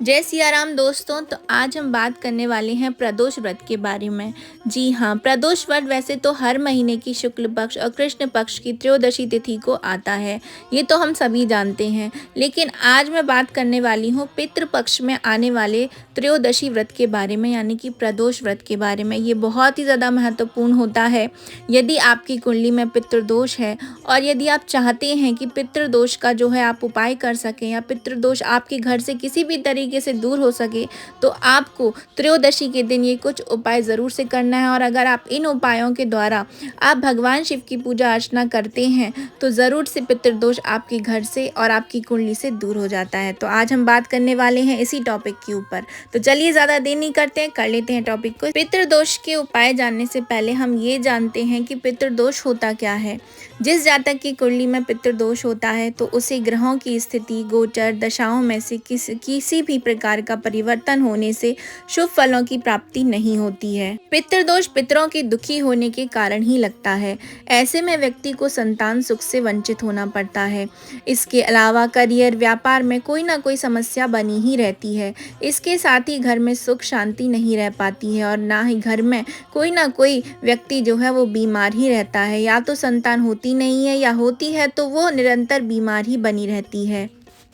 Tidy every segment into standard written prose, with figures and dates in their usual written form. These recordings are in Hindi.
जय सिया राम दोस्तों। तो आज हम बात करने वाले हैं प्रदोष व्रत के बारे में। जी हाँ, प्रदोष व्रत वैसे तो हर महीने की शुक्ल पक्ष और कृष्ण पक्ष की त्रयोदशी तिथि को आता है, ये तो हम सभी जानते हैं। लेकिन आज मैं बात करने वाली हूँ पितृ पक्ष में आने वाले त्रयोदशी व्रत के बारे में, यानी कि प्रदोष व्रत के बारे में। ये बहुत ही ज़्यादा महत्वपूर्ण होता है यदि आपकी कुंडली में पितृदोष है और यदि आप चाहते हैं कि पितृदोष का जो है आप उपाय कर सकें या पितृदोष आपके घर से किसी भी तरीके से दूर हो सके, तो आपको त्रयोदशी के दिन ये कुछ उपाय ज़रूर से करना है। और अगर आप इन उपायों के द्वारा आप भगवान शिव की पूजा अर्चना करते हैं तो ज़रूर से पितृदोष आपके घर से और आपकी कुंडली से दूर हो जाता है। तो आज हम बात करने वाले हैं इसी टॉपिक के ऊपर। तो चलिए ज़्यादा देर नहीं करते हैं, कर लेते हैं टॉपिक को। पितृदोष के उपाय जानने से पहले हम ये जानते हैं कि पितृदोष होता क्या है। जिस जातक की कुंडली में पितृदोष होता है तो उसे ग्रहों की स्थिति, गोचर, दशाओं में से किसी भी प्रकार का परिवर्तन होने से शुभ फलों की प्राप्ति नहीं होती है। पितृदोष पितरों के दुखी होने के कारण ही लगता है। ऐसे में व्यक्ति को संतान सुख से वंचित होना पड़ता है। इसके अलावा करियर, व्यापार में कोई ना कोई समस्या बनी ही रहती है। इसके साथ ही घर में सुख शांति नहीं रह पाती है और ना ही घर में कोई ना कोई व्यक्ति जो है वो बीमार ही रहता है। या तो संतान होती नहीं है या होती है तो वो निरंतर बीमार ही बनी रहती है।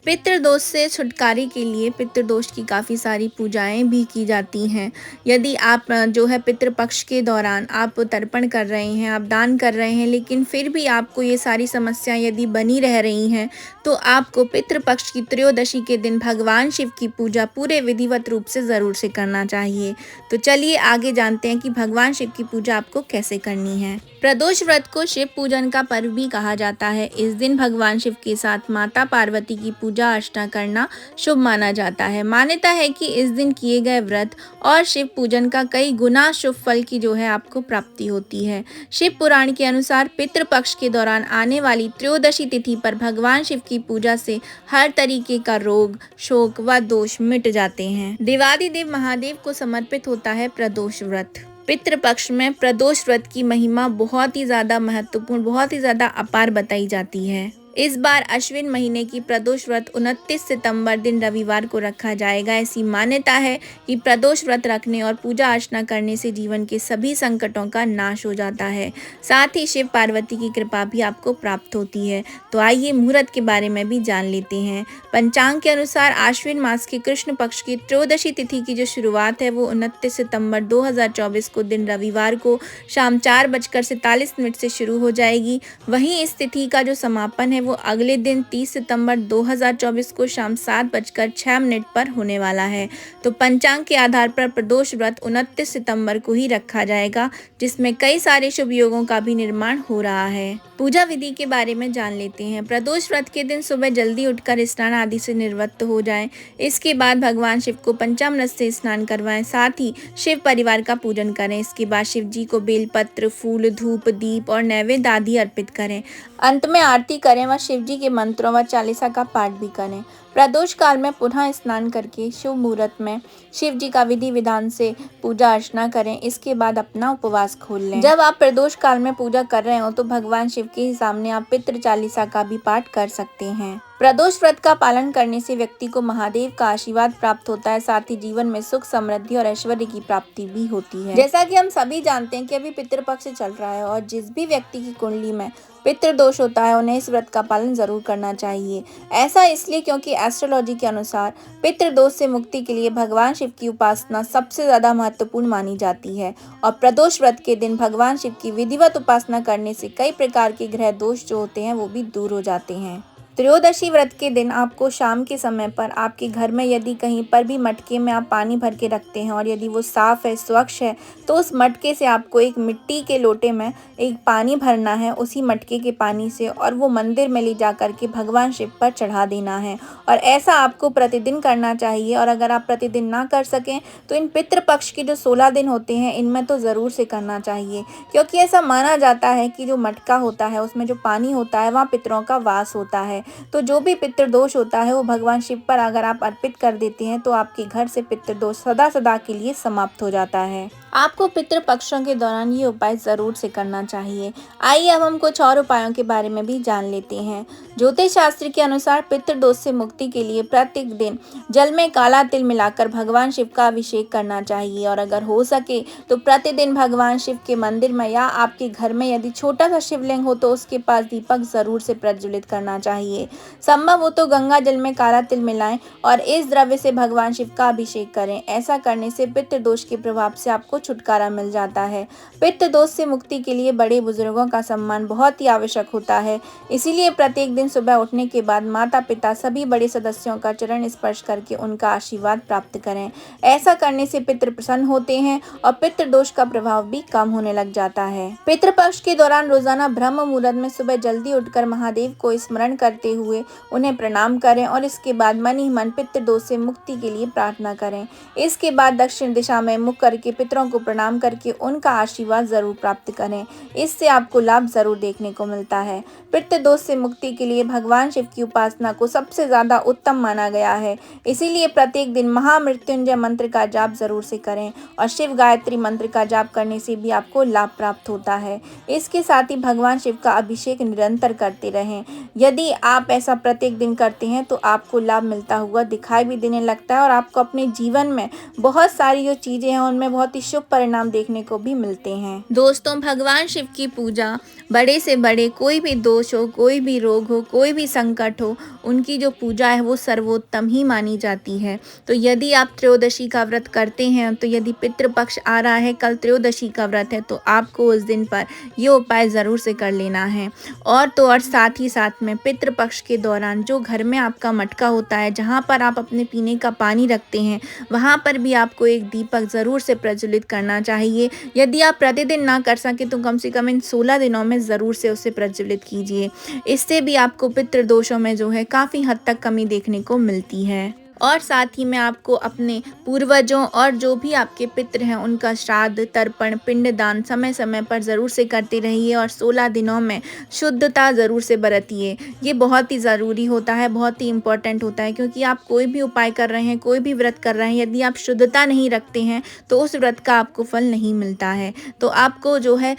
पितृदोष से छुटकारे के लिए पितृदोष की काफ़ी सारी पूजाएं भी की जाती हैं। यदि आप जो है पितृपक्ष के दौरान आप तर्पण कर रहे हैं, आप दान कर रहे हैं, लेकिन फिर भी आपको ये सारी समस्याएं यदि बनी रह रही हैं तो आपको पितृपक्ष की त्रयोदशी के दिन भगवान शिव की पूजा पूरे विधिवत रूप से ज़रूर से करना चाहिए। तो चलिए आगे जानते हैं कि भगवान शिव की पूजा आपको कैसे करनी है। प्रदोष व्रत को शिव पूजन का पर्व भी कहा जाता है। इस दिन भगवान शिव के साथ माता पार्वती की पूजा अर्चना करना शुभ माना जाता है। मान्यता है कि इस दिन किए गए व्रत और शिव पूजन का कई गुना शुभ फल की जो है आपको प्राप्ति होती है। शिव पुराण के अनुसार पितृपक्ष के दौरान आने वाली त्रयोदशी तिथि पर भगवान शिव की पूजा से हर तरीके का रोग, शोक व दोष मिट जाते हैं। देवादिदेव महादेव को समर्पित होता है प्रदोष व्रत। पितृपक्ष में प्रदोष व्रत की महिमा बहुत ही ज़्यादा महत्वपूर्ण, बहुत ही ज़्यादा अपार बताई जाती है। इस बार अश्विन महीने की प्रदोष व्रत 29 सितंबर दिन रविवार को रखा जाएगा। ऐसी मान्यता है कि प्रदोष व्रत रखने और पूजा अर्चना करने से जीवन के सभी संकटों का नाश हो जाता है। साथ ही शिव पार्वती की कृपा भी आपको प्राप्त होती है। तो आइए मुहूर्त के बारे में भी जान लेते हैं। पंचांग के अनुसार आश्विन मास के कृष्ण पक्ष की त्रयोदशी तिथि की जो शुरुआत है वो 29 सितंबर 2024 को दिन रविवार को शाम 4:47 से शुरू हो जाएगी। वहीं इस तिथि का जो समापन है वो अगले दिन 30 सितंबर 2024 को शाम 7:06 पर होने वाला है। तो पंचांग के आधार पर प्रदोष व्रत 29 सितंबर को ही रखा जाएगा, जिसमें कई सारे शुभ योगों का भी निर्माण हो रहा है। पूजा विधि के बारे में जान लेते हैं। प्रदोष व्रत के दिन सुबह जल्दी उठकर स्नान आदि से निवृत्त हो जाएं। इसके बाद भगवान शिव को पंचामृत से स्नान करवाएं। साथ ही शिव परिवार का पूजन करें। इसके बाद शिव जी को बेलपत्र, फूल, धूप, दीप और नैवेद्य आदि अर्पित करें। अंत में आरती करें व शिव जी के मंत्रों व चालीसा का पाठ भी करें। प्रदोष काल में पुनः स्नान करके शुभ मुहूर्त में शिव जी का विधि विधान से पूजा अर्चना करें। इसके बाद अपना उपवास खोल लें। जब आप प्रदोष काल में पूजा कर रहे हो तो भगवान शिव के सामने आप पितृ चालीसा का भी पाठ कर सकते हैं। प्रदोष व्रत का पालन करने से व्यक्ति को महादेव का आशीर्वाद प्राप्त होता है। साथ ही जीवन में सुख, समृद्धि और ऐश्वर्य की प्राप्ति भी होती है। जैसा कि हम सभी जानते हैं कि अभी पितृपक्ष चल रहा है और जिस भी व्यक्ति की कुंडली में पितृदोष होता है उन्हें इस व्रत का पालन जरूर करना चाहिए। ऐसा इसलिए क्योंकि एस्ट्रोलॉजी के अनुसार पितृदोष से मुक्ति के लिए भगवान शिव की उपासना सबसे ज्यादा महत्वपूर्ण मानी जाती है। और प्रदोष व्रत के दिन भगवान शिव की विधिवत उपासना करने से कई प्रकार के ग्रह दोष जो होते हैं वो भी दूर हो जाते हैं। त्रयोदशी व्रत के दिन आपको शाम के समय पर आपके घर में यदि कहीं पर भी मटके में आप पानी भर के रखते हैं और यदि वो साफ है, स्वच्छ है, तो उस मटके से आपको एक मिट्टी के लोटे में एक पानी भरना है उसी मटके के पानी से, और वो मंदिर में ले जा कर के भगवान शिव पर चढ़ा देना है। और ऐसा आपको प्रतिदिन करना चाहिए। और अगर आप प्रतिदिन ना कर सकें तो इन पितृपक्ष के जो 16 दिन होते हैं इनमें तो ज़रूर से करना चाहिए, क्योंकि ऐसा माना जाता है कि जो मटका होता है उसमें जो पानी होता है वहाँ पितरों का वास होता है। तो जो भी पितृदोष होता है वो भगवान शिव पर अगर आप अर्पित कर देते हैं तो आपके घर से पितृदोष सदा सदा के लिए समाप्त हो जाता है। आपको पितृपक्षों के दौरान ये उपाय ज़रूर से करना चाहिए। आइए अब हम कुछ और उपायों के बारे में भी जान लेते हैं। ज्योतिष शास्त्र के अनुसार पितृदोष से मुक्ति के लिए प्रत्येक दिन जल में काला तिल मिलाकर भगवान शिव का अभिषेक करना चाहिए और अगर हो सके तो प्रतिदिन भगवान शिव के मंदिर में या आपके घर में यदि छोटा सा शिवलिंग हो तो उसके पास दीपक ज़रूर से प्रज्वलित करना चाहिए। संभव हो तो गंगा जल में काला तिल मिलाएं और इस द्रव्य से भगवान शिव का अभिषेक करें। ऐसा करने से पितृदोष के प्रभाव से आपको छुटकारा मिल जाता है। पित्त दोष से मुक्ति के लिए बड़े बुजुर्गों का सम्मान बहुत ही आवश्यक होता है। इसीलिए प्रत्येक दिन सुबह उठने के बाद माता पिता सभी बड़े सदस्यों का चरण स्पर्श करके उनका आशीर्वाद प्राप्त करें। ऐसा करने से पितृ प्रसन्न होते हैं और पितृ दोष का प्रभाव भी कम होने लग जाता है। पितृपक्ष के दौरान रोजाना ब्रह्म मुहूर्त में सुबह जल्दी उठकर महादेव को स्मरण करते हुए उन्हें प्रणाम करें और इसके बाद मन ही मन पितृ दोष से मुक्ति के लिए प्रार्थना करें। इसके बाद दक्षिण दिशा में मुख करके पितरों को प्रणाम करके उनका आशीर्वाद जरूर प्राप्त करें। इससे आपको लाभ जरूर देखने को मिलता है। पितृ दोष से मुक्ति के लिए भगवान शिव की उपासना को सबसे ज्यादा उत्तम माना गया है। इसीलिए प्रत्येक दिन महामृत्युंजय मंत्र का जाप जरूर से करें और शिव गायत्री मंत्र का जाप करने से भी आपको लाभ प्राप्त होता है। इसके साथ ही भगवान शिव का अभिषेक निरंतर करते रहें। यदि आप ऐसा प्रत्येक दिन करते हैं तो आपको लाभ मिलता हुआ दिखाई भी देने लगता है और आपको अपने जीवन में बहुत सारी जो चीजें हैं उनमें बहुत ही शुभ परिणाम देखने को भी मिलते हैं। दोस्तों, भगवान शिव की पूजा बड़े से बड़े कोई भी दोष हो, कोई भी रोग हो, कोई भी संकट हो, उनकी जो पूजा है वो सर्वोत्तम ही मानी जाती है। तो यदि आप त्रयोदशी का व्रत करते हैं तो यदि पितृपक्ष आ रहा है, कल त्रयोदशी का व्रत है, तो आपको उस दिन पर ये उपाय ज़रूर से कर लेना है। और तो और साथ ही साथ में पितृपक्ष के दौरान जो घर में आपका मटका होता है, जहाँ पर आप अपने पीने का पानी रखते हैं, वहाँ पर भी आपको एक दीपक ज़रूर से प्रज्वलित करना चाहिए। यदि आप प्रतिदिन ना कर सके तो कम से कम इन 16 दिनों में ज़रूर से उसे प्रज्वलित कीजिए। इससे भी आपको पितृदोषों में जो है काफ़ी हद तक कमी देखने को मिलती है। और साथ ही में आपको अपने पूर्वजों और जो भी आपके पितृ हैं उनका श्राद्ध, तर्पण, पिंडदान समय समय पर ज़रूर से करते रहिए और 16 दिनों में शुद्धता ज़रूर से बरतिए। ये बहुत ही ज़रूरी होता है, बहुत ही इम्पोर्टेंट होता है, क्योंकि आप कोई भी उपाय कर रहे हैं, कोई भी व्रत कर रहे हैं, यदि आप शुद्धता नहीं रखते हैं तो उस व्रत का आपको फल नहीं मिलता है। तो आपको जो है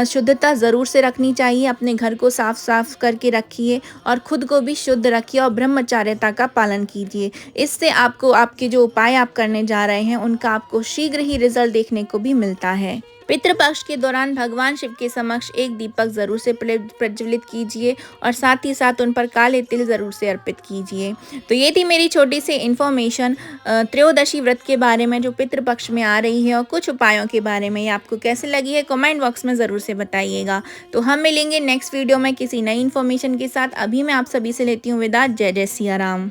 शुद्धता ज़रूर से रखनी चाहिए। अपने घर को साफ करके रखिए और खुद को भी शुद्ध रखिए और ब्रह्मचार्यता का पालन कीजिए। इससे आपको आपके जो उपाय आप करने जा रहे हैं उनका आपको शीघ्र ही रिजल्ट देखने को भी मिलता है। पितृपक्ष के दौरान भगवान शिव के समक्ष एक दीपक जरूर से प्रज्वलित कीजिए और साथ ही साथ उन पर काले तिल जरूर से अर्पित कीजिए। तो ये थी मेरी छोटी सी इन्फॉर्मेशन त्रयोदशी व्रत के बारे में जो पितृपक्ष में आ रही है और कुछ उपायों के बारे में। ये आपको कैसे लगी है कमेंट बॉक्स में ज़रूर से बताइएगा। तो हम मिलेंगे नेक्स्ट वीडियो में किसी नई इन्फॉर्मेशन के साथ। अभी मैं आप सभी से लेती हूँ विदा। जय जय सिया राम।